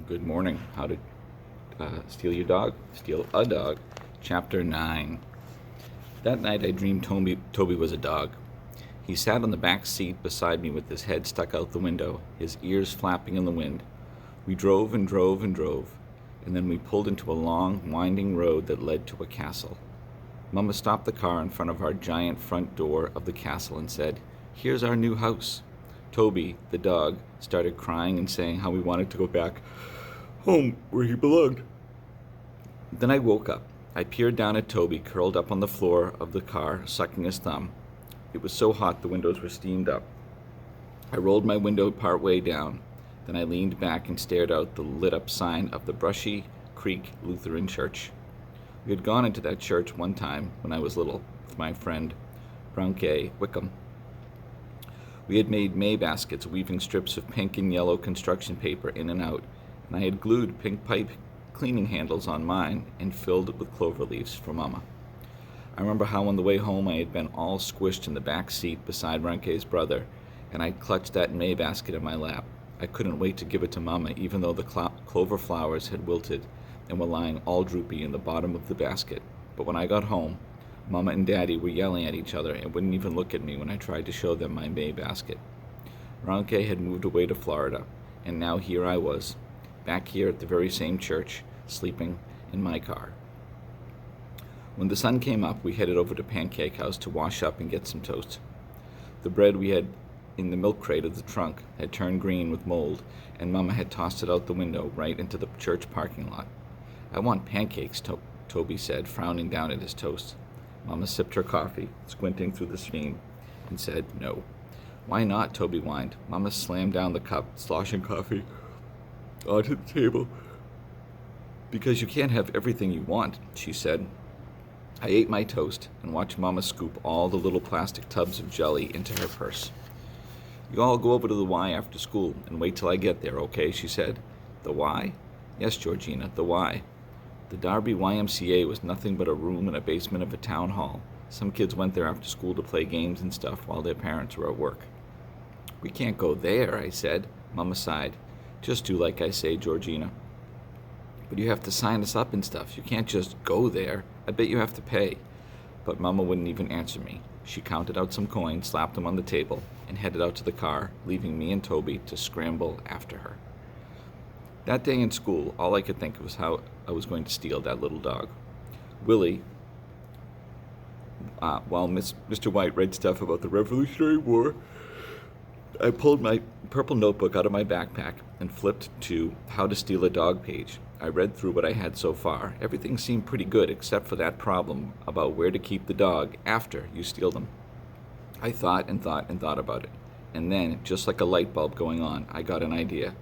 Good morning. How to steal your dog? Steal a dog. Chapter 9. That night I dreamed Toby was a dog. He sat on the back seat beside me with his head stuck out the window, his ears flapping in the wind. We drove and drove and drove, and then we pulled into a long, winding road that led to a castle. Mama stopped the car in front of our giant front door of the castle and said, "Here's our new house." Toby, the dog, started crying and saying how we wanted to go back home where he belonged. Then I woke up. I peered down at Toby, curled up on the floor of the car, sucking his thumb. It was so hot the windows were steamed up. I rolled my window part way down. Then I leaned back and stared out the lit up sign of the Brushy Creek Lutheran Church. We had gone into that church one time when I was little with my friend Brownke Wickham. We had made May baskets, weaving strips of pink and yellow construction paper in and out, and I had glued pink pipe cleaning handles on mine and filled it with clover leaves for Mama. I remember how on the way home I had been all squished in the back seat beside Ranke's brother, and I clutched that May basket in my lap. I couldn't wait to give it to Mama, even though the clover flowers had wilted and were lying all droopy in the bottom of the basket. But when I got home, Mama and Daddy were yelling at each other and wouldn't even look at me when I tried to show them my May basket. Ranke had moved away to Florida, and now here I was, back here at the very same church, sleeping in my car. When the sun came up, we headed over to Pancake House to wash up and get some toast. The bread we had in the milk crate of the trunk had turned green with mold, and Mama had tossed it out the window right into the church parking lot. "I want pancakes," Toby said, frowning down at his toast. Mama sipped her coffee, squinting through the steam, and said no. "Why not?" Toby whined. Mama slammed down the cup, sloshing coffee onto the table. "Because you can't have everything you want," she said. I ate my toast and watched Mama scoop all the little plastic tubs of jelly into her purse. "You all go over to the Y after school and wait till I get there, okay?" she said. "The Y?" "Yes, Georgina, the Y." The Darby YMCA was nothing but a room in a basement of a town hall. Some kids went there after school to play games and stuff while their parents were at work. "We can't go there," I said. Mama sighed. "Just do like I say, Georgina." "But you have to sign us up and stuff. You can't just go there. I bet you have to pay." But Mama wouldn't even answer me. She counted out some coins, slapped them on the table, and headed out to the car, leaving me and Toby to scramble after her. That day in school, all I could think of was how I was going to steal that little dog. Willie, while Mr. White read stuff about the Revolutionary War, I pulled my purple notebook out of my backpack and flipped to How to Steal a Dog page. I read through what I had so far. Everything seemed pretty good except for that problem about where to keep the dog after you steal them. I thought and thought and thought about it. And then, just like a light bulb going on, I got an idea.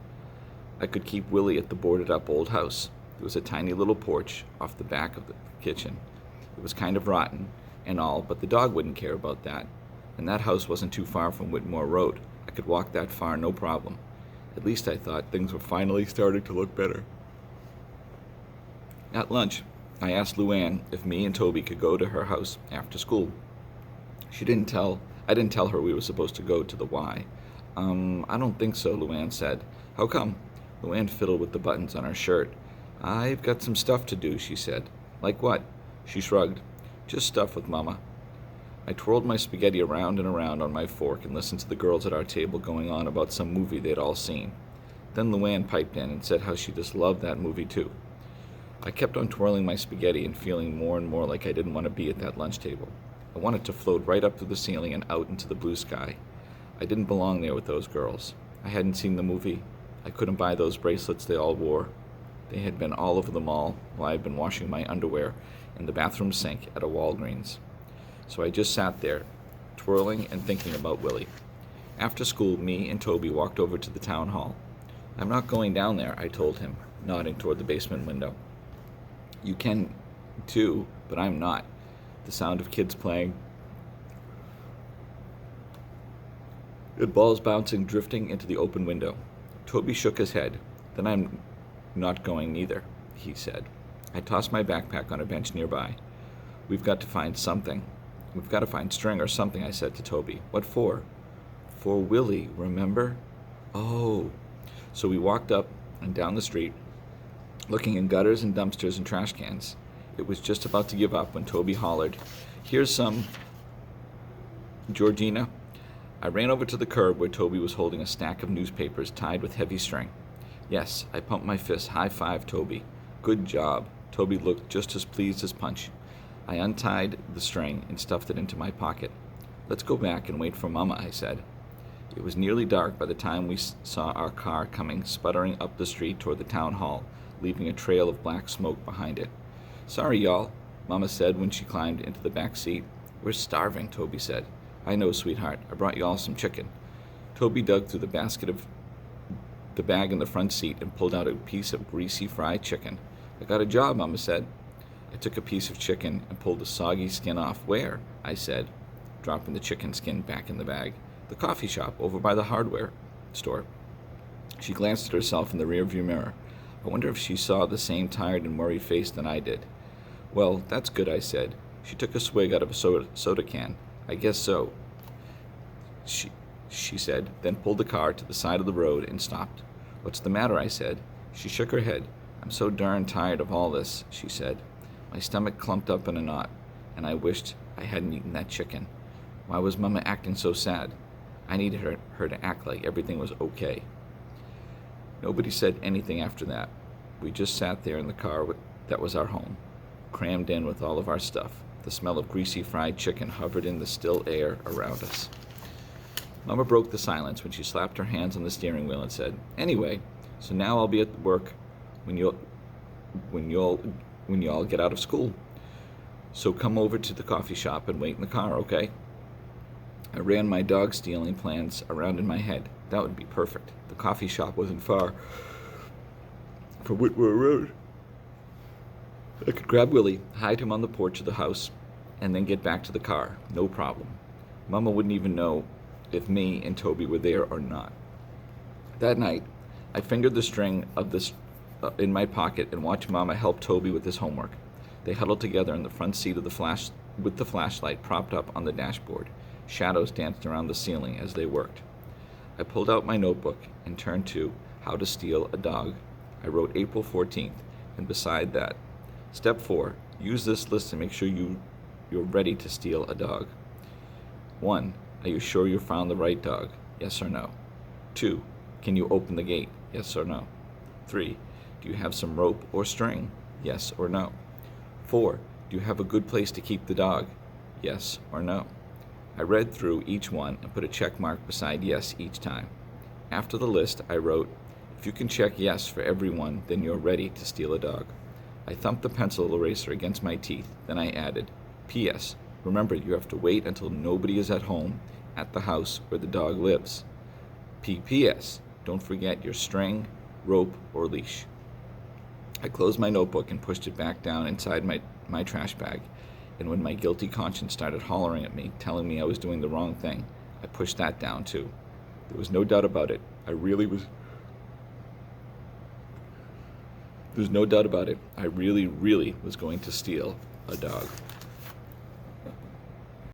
I could keep Willie at the boarded up old house. There was a tiny little porch off the back of the kitchen. It was kind of rotten and all, but the dog wouldn't care about that. And that house wasn't too far from Whitmore Road. I could walk that far, no problem. At least I thought things were finally starting to look better. At lunch, I asked Luann if me and Toby could go to her house after school. I didn't tell her we were supposed to go to the Y. I don't think so, Luann said. "How come?" Luann fiddled with the buttons on her shirt. "I've got some stuff to do," she said. "Like what?" She shrugged. "Just stuff with Mama." I twirled my spaghetti around and around on my fork and listened to the girls at our table going on about some movie they'd all seen. Then Luann piped in and said how she just loved that movie too. I kept on twirling my spaghetti and feeling more and more like I didn't want to be at that lunch table. I wanted to float right up through the ceiling and out into the blue sky. I didn't belong there with those girls. I hadn't seen the movie. I couldn't buy those bracelets they all wore. They had been all over the mall while I had been washing my underwear in the bathroom sink at a Walgreens. So I just sat there, twirling and thinking about Willie. After school, me and Toby walked over to the town hall. "I'm not going down there," I told him, nodding toward the basement window. "You can, too, but I'm not." The sound of kids playing and balls bouncing, drifting into the open window. Toby shook his head. "Then I'm not going neither," he said. I tossed my backpack on a bench nearby. "We've got to find something. We've got to find string or something," I said to Toby. "What for?" "For Willie, remember?" "Oh." So we walked up and down the street, looking in gutters and dumpsters and trash cans. It was just about to give up when Toby hollered, "Here's some, Georgina." I ran over to the curb where Toby was holding a stack of newspapers tied with heavy string. Yes, I pumped my fist. High-five, Toby. Good job. Toby looked just as pleased as Punch. I untied the string and stuffed it into my pocket. "Let's go back and wait for Mama," I said. It was nearly dark by the time we saw our car coming sputtering up the street toward the town hall, leaving a trail of black smoke behind it. "Sorry, y'all," Mama said when she climbed into the back seat. "We're starving," Toby said. "I know, sweetheart. I brought y'all some chicken." Toby dug through the bag in the front seat and pulled out a piece of greasy fried chicken. "I got a job," Mama said. I took a piece of chicken and pulled the soggy skin off. "Where?" I said, dropping the chicken skin back in the bag. "The coffee shop over by the hardware store." She glanced at herself in the rearview mirror. I wonder if she saw the same tired and worried face that I did. "Well, that's good," I said. She took a swig out of a soda can. "I guess so," she said, then pulled the car to the side of the road and stopped. "What's the matter?" I said. She shook her head. "I'm so darn tired of all this," she said. My stomach clumped up in a knot, and I wished I hadn't eaten that chicken. Why was Mama acting so sad? I needed her to act like everything was okay. Nobody said anything after that. We just sat there in the car that was our home, crammed in with all of our stuff. The smell of greasy fried chicken hovered in the still air around us. Mama broke the silence when she slapped her hands on the steering wheel and said, "Anyway, so now I'll be at work when y'all get out of school. So come over to the coffee shop and wait in the car, okay?" I ran my dog stealing plans around in my head. That would be perfect. The coffee shop wasn't far from Whitmore Road. I could grab Willie, hide him on the porch of the house, and then get back to the car. No problem. Mama wouldn't even know if me and Toby were there or not. That night, I fingered the string of this in my pocket and watched Mama help Toby with his homework. They huddled together in the front seat of with the flashlight propped up on the dashboard. Shadows danced around the ceiling as they worked. I pulled out my notebook and turned to How to Steal a Dog. I wrote April 14th, and beside that, Step 4, use this list to make sure you're ready to steal a dog. 1. Are you sure you found the right dog? Yes or no? 2. Can you open the gate? Yes or no? 3. Do you have some rope or string? Yes or no? 4. Do you have a good place to keep the dog? Yes or no? I read through each one and put a check mark beside yes each time. After the list, I wrote, "If you can check yes for every one, then you're ready to steal a dog." I thumped the pencil eraser against my teeth. Then I added, "P.S. Remember, you have to wait until nobody is at home at the house where the dog lives. P.P.S. Don't forget your string, rope, or leash." I closed my notebook and pushed it back down inside my trash bag. And when my guilty conscience started hollering at me, telling me I was doing the wrong thing, I pushed that down too. There was no doubt about it. There's no doubt about it. I really, really was going to steal a dog.